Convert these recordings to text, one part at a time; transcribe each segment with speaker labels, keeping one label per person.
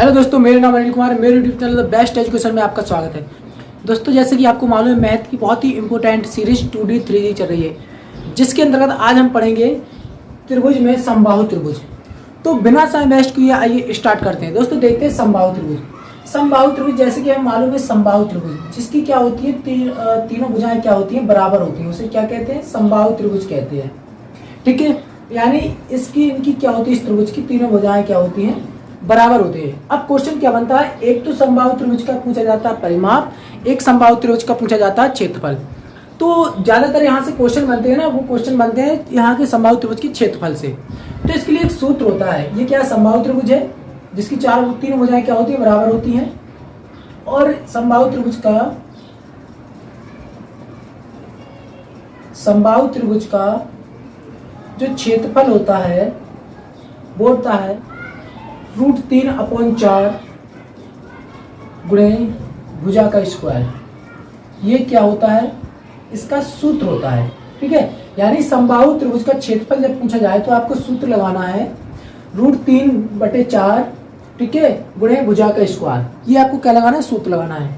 Speaker 1: Hello दोस्तों, मेरा नाम अनिल कुमार है। मेरे YouTube channel the best education में आपका स्वागत है। दोस्तों, जैसे कि आपको मालूम है, मैथ की बहुत ही इंपॉर्टेंट सीरीज 2D 3D चल रही है, जिसके अंतर्गत आज हम पढ़ेंगे त्रिभुज में समबाहु त्रिभुज। तो बिना समय वेस्ट किए आइए स्टार्ट करते हैं। दोस्तों, देखते हैं समबाहु त्रिभुज। समबाहु त्रिभुज जैसे कि हमें मालूम है, समबाहु त्रिभुज जिसकी क्या होती है, तीनों भुजाएं क्या होती हैं, बराबर होती हैं, उसे क्या कहते हैं, समबाहु त्रिभुज कहते हैं। ठीक है, यानी इनकी क्या होती है, इस त्रिभुज की तीनों भुजाएं क्या होती हैं, बराबर होते हैं। अब क्वेश्चन क्या बनता है, एक तो समबाहु त्रिभुज का पूछा जाता है परिमाप, एक समबाहु त्रिभुज का पूछा जाता है क्षेत्रफल। तो ज्यादातर यहाँ से क्वेश्चन बनते हैं ना, वो क्वेश्चन बनते हैं यहाँ के समबाहु त्रिभुज के क्षेत्रफल से। तो इसके लिए एक सूत्र होता है। ये क्या समबाहु त्रिभुज है जिसकी तीनों भुजाएं क्या होती है, बराबर होती हैं। और समबाहु त्रिभुज का जो क्षेत्रफल होता है वो होता है √3/4 गुणे भुजा का स्क्वायर। ये क्या होता है, इसका सूत्र होता है। ठीक है, यानी समबाहु त्रिभुज का क्षेत्रफल जब पूछा जाए तो आपको सूत्र लगाना है √3/4, ठीक है, गुणे भुजा का स्क्वायर। ये आपको क्या लगाना है, सूत्र लगाना है।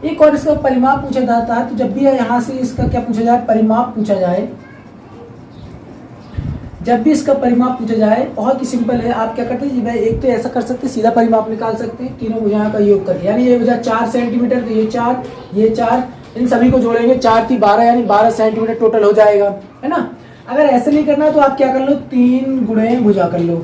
Speaker 1: एक और इसका परिमाप पूछा जाता है। तो जब भी यहाँ से इसका क्या पूछा जाए, परिमाप पूछा जाए, जब भी इसका परिमाप पूछा जाए, बहुत ही सिंपल है। आप क्या करते हैं, एक तो ऐसा कर सकते हैं, सीधा परिमाप निकाल सकते हैं तीनों भुजाओं का योग करके। यानी ये भुजा 4 सेंटीमीटर, तो ये 4, इन सभी को जोड़ेंगे, 4 × 12 यानी 12 सेंटीमीटर टोटल हो जाएगा, है ना। अगर ऐसे नहीं करना तो आप क्या कर लो, 3 गुणे भुजा कर लो,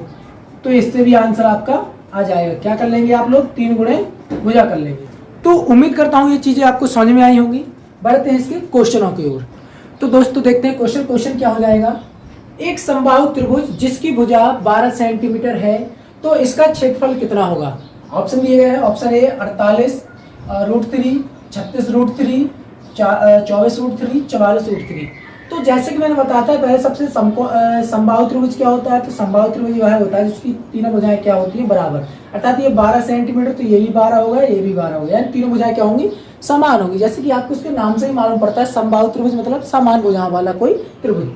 Speaker 1: तो इससे भी आंसर आपका आ जाएगा। क्या कर लेंगे आप लोग, 3 गुणे भुजा कर लेंगे। तो उम्मीद करता हूँ ये चीजें आपको समझ में आई होंगी। बढ़ते हैं इसके क्वेश्चनों की ओर। तो दोस्तों देखते हैं क्वेश्चन क्या हो जाएगा। एक समबाहु त्रिभुज जिसकी भुजा 12 सेंटीमीटर है, तो इसका क्षेत्रफल कितना होगा। ऑप्शन दिए गए हैं। Option A 48 √3, 36 √3, 24 √3, 44 √3। तो जैसे कि मैंने बताया था पहले, सबसे समबाहु त्रिभुज क्या होता है, तो समबाहु त्रिभुज जो है होता है जिसकी तीनों भुजाएं क्या होती हैं, बराबर। अर्थात ये 12 सेंटीमीटर, तो ये भी 12 होगा, ये भी 12 होगा, यानी तीनों भुजाएं क्या होंगी, समान होगी। जैसे कि आपको इसके नाम से ही मालूम पड़ता है, समबाहु त्रिभुज मतलब समान भुजाओं वाला कोई त्रिभुज।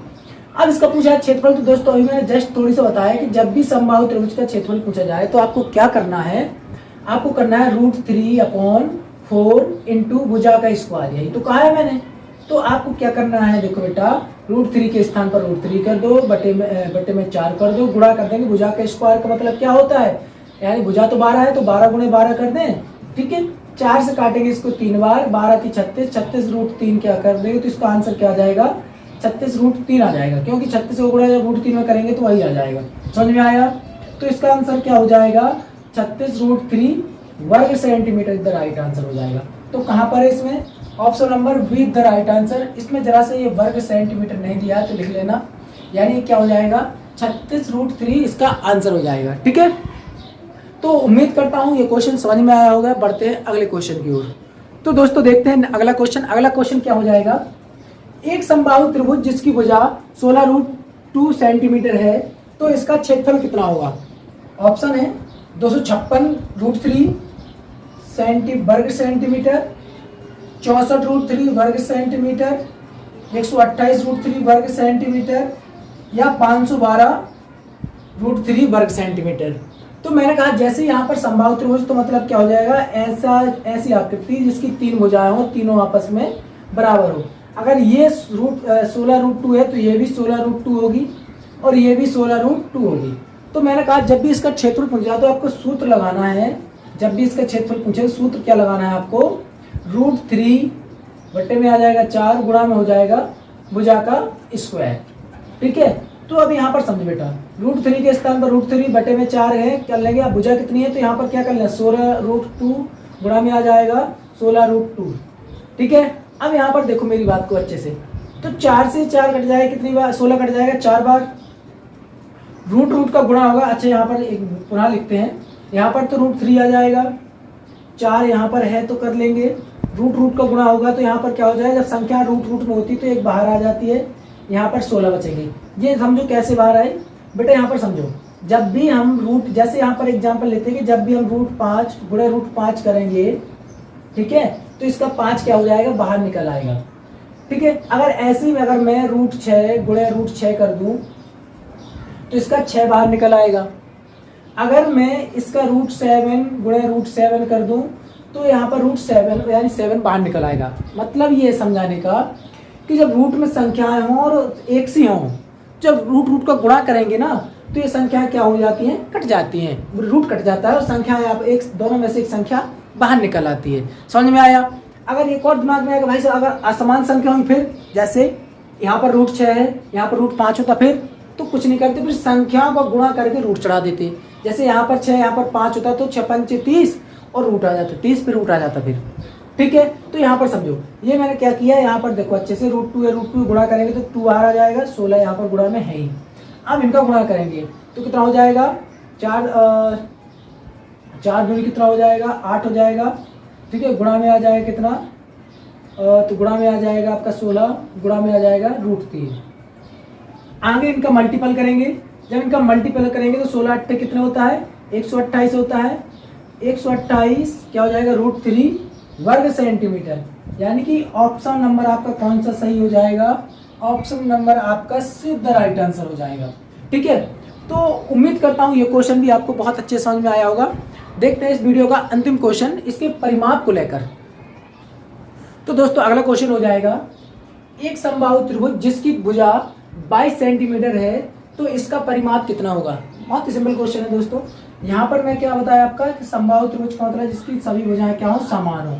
Speaker 1: अब इसका पूछा है क्षेत्रफल। तो दोस्तों अभी मैंने जस्ट थोड़ी सी बताया कि जब भी समबाहु त्रिभुज का क्षेत्रफल पूछा जाए तो आपको क्या करना है, आपको करना है √3/4 इंटू भुजा का स्क्वायर। यही तो कहा है मैंने। तो आपको क्या करना है, देखो बेटा, √3 के स्थान पर √3 कर दो, बटे में 4 कर दो, गुणा कर देंगे। भुजा का स्क्वायर का मतलब क्या होता है, यानी भुजा तो 12 है, तो 12 × 12 कर दें। ठीक है, 4 से काटेंगे इसको 3 बार, 12 की 36, 36 √3 क्या कर देंगे, तो इसका आंसर क्या आ जाएगा, 36 √3 आ जाएगा। क्योंकि 36 को गुणा जब √3 में करेंगे तो वही आ जाएगा। समझ में आया। तो इसका आंसर क्या हो जाएगा, 36 √3 वर्ग सेंटीमीटर इधर राइट आंसर हो जाएगा। तो कहां पर है, इसमें option number be the right answer. इसमें जरा से ये वर्ग सेंटीमीटर नहीं दिया है तो लिख लेना, यानी क्या हो जाएगा, 36 √3 इसका आंसर हो जाएगा। ठीक है, तो उम्मीद करता हूं ये क्वेश्चन समझ में आया होगा। बढ़ते हैं अगले क्वेश्चन की ओर। तो दोस्तों देखते हैं अगला क्वेश्चन क्या हो जाएगा। एक समबाहु त्रिभुज जिसकी भुजा 16√2 सेंटीमीटर है, तो इसका क्षेत्रफल कितना होगा। ऑप्शन है 256 √3 वर्ग सेंटीमीटर, 64 √3 वर्ग सेंटीमीटर, 128 √3 वर्ग सेंटीमीटर, या 512 √3 वर्ग सेंटीमीटर। तो मैंने कहा जैसे यहाँ पर समबाहु त्रिभुज, तो मतलब क्या हो जाएगा, ऐसी आकृति जिसकी 3 भुजाएं हो, तीनों आपस में बराबर हो। अगर ये 16√2 है तो ये भी 16√2 होगी और ये भी 16√2 होगी। तो मैंने कहा जब भी इसका क्षेत्रफल पूछा तो आपको सूत्र लगाना है। जब भी इसका क्षेत्रफल पूछे सूत्र क्या लगाना है आपको, √3 बटे में आ जाएगा 4, गुणा में हो जाएगा भुजा का स्क्वायर। ठीक है, तो अब यहाँ पर समझ बेटा, √3 के स्थान पर √3 बटे में 4 है, कर लेंगे। अब भुजा कितनी है, तो यहाँ पर क्या कर लें, 16√2 गुणा में आ जाएगा 16√2। ठीक है, अब यहाँ पर देखो मेरी बात को अच्छे से, तो 4 से 4 कट जाएगा, कितनी बार, 16 कट जाएगा 4 बार, रूट का गुणा होगा। अच्छा यहाँ पर एक पुनः लिखते हैं, यहाँ पर तो √3 आ जाएगा, 4 यहाँ पर है तो कर लेंगे, रूट का गुणा होगा, तो यहाँ पर क्या हो जाएगा, जब संख्या रूट में होती है तो एक बाहर आ जाती है, यहाँ पर 16 बचेंगे। ये समझो कैसे बाहर आए बेटा, यहाँ पर समझो, जब भी हम जैसे यहाँ पर एग्जाम्पल लेते हैं कि जब भी हम √5 गुणे √5 करेंगे, ठीक है, तो इसका 5 क्या हो जाएगा, बाहर निकल आएगा। ठीक है, अगर ऐसे में अगर मैं √6 गुणे √6 कर दूं तो इसका 6 बाहर निकल आएगा। अगर मैं इसका √7 गुणे √7 कर दूं तो यहाँ पर √7 यानी 7 बाहर निकल आएगा। मतलब ये समझाने का कि जब रूट में संख्याएं हों और एक सी हों, जब रूट का गुणा करेंगे ना तो ये संख्याएं क्या हो जाती हैं, कट जाती हैं, रूट कट जाता है और संख्याएं आप एक दोनों में से एक संख्या बाहर निकल आती है। समझ में आया? अगर एक और दिमाग में आएगा भाई साहब, अगर असमान संख्या होगी फिर जैसे यहाँ पर √6 है, यहाँ पर √5 होता, फिर तो कुछ नहीं करते, फिर संख्याओं को गुणा करके रूट चढ़ा देते। जैसे यहाँ पर 6 यहाँ पर 5 होता तो 6 5 30 और रूट आ जाता, 30 पे रूट आ जाता फिर। ठीक है, तो यहाँ पर समझो ये मैंने क्या किया, यहाँ पर देखो अच्छे से √2 है, √2 गुणा करेंगे तो 2 बाहर आ जाएगा, 16 यहाँ पर गुणा में है ही। अब इनका गुणा करेंगे तो कितना हो जाएगा, 4 दूनी कितना हो जाएगा, 8 हो जाएगा। ठीक है, गुणा में आ जाएगा कितना, तो गुणा में आ जाएगा आपका 16, गुणा में आ जाएगा √3। आगे इनका मल्टीपल करेंगे, जब इनका मल्टीपल करेंगे तो 16 8 कितना होता है, 128 होता है। 128 क्या हो जाएगा, √3 वर्ग सेंटीमीटर। यानी कि ऑप्शन नंबर आपका कौन सा सही हो जाएगा, ऑप्शन नंबर आपका सिद्ध राइट आंसर हो जाएगा। ठीक है, तो उम्मीद करता हूँ ये क्वेश्चन भी आपको बहुत अच्छे समझ में आया होगा। देखते हैं इस वीडियो का अंतिम क्वेश्चन इसके परिमाप को लेकर। तो दोस्तों अगला क्वेश्चन हो जाएगा, एक समबाहु त्रिभुज जिसकी भुजा 22 सेंटीमीटर है तो इसका परिमाप कितना होगा। बहुत ही सिंपल क्वेश्चन है दोस्तों। यहाँ पर मैं क्या बताया आपका कि समबाहु त्रिभुज का मतलब है जिसकी सभी भुजाएं क्या हो, समान हो।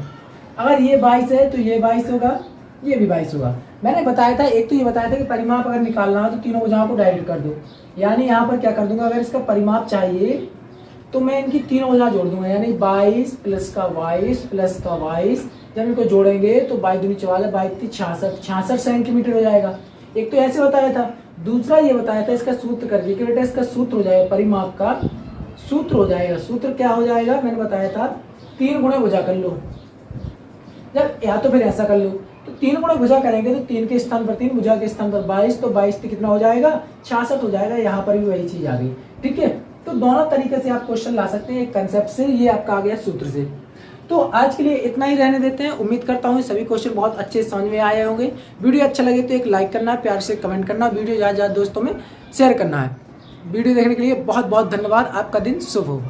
Speaker 1: अगर ये 22 है तो ये 22 होगा, ये भी 22 होगा। मैंने बताया था, एक तो ये बताया था कि परिमाप अगर निकालना हो तो तीनों भुजाओं को डाइवाइड कर दो। यानी यहाँ पर क्या कर दूंगा, अगर इसका परिमाप चाहिए तो मैं इनकी तीनों भुजा जोड़ दूंगा, यानी 22 प्लस का 22 प्लस का 22। जब इनको जोड़ेंगे तो 22 दूनी 44, 22 66 सेंटीमीटर हो जाएगा। एक तो ऐसे बताया था, दूसरा ये बताया था इसका सूत्र करके कि बेटा इसका सूत्र हो जाएगा, परिमाप का सूत्र हो जाएगा। सूत्र क्या हो जाएगा, मैंने बताया था 3 गुणे भुजा कर लो, जब या तो फिर ऐसा कर लो, तो 3 गुणे भुजा करेंगे तो 3 के स्थान पर 3, भुजा के स्थान पर 22, तो 22 कितना हो जाएगा, 66 हो जाएगा। यहाँ पर भी वही चीज आ गई। ठीक है, तो दोनों तरीके से आप क्वेश्चन ला सकते हैं, एक कंसेप्ट से, ये आपका आ गया सूत्र से। तो आज के लिए इतना ही रहने देते हैं। उम्मीद करता हूँ सभी क्वेश्चन बहुत अच्छे समझ में आए होंगे। वीडियो अच्छा लगे तो एक लाइक करना, प्यार से कमेंट करना, वीडियो ज़्यादा दोस्तों में शेयर करना है। वीडियो देखने के लिए बहुत बहुत धन्यवाद। आपका दिन शुभ हो।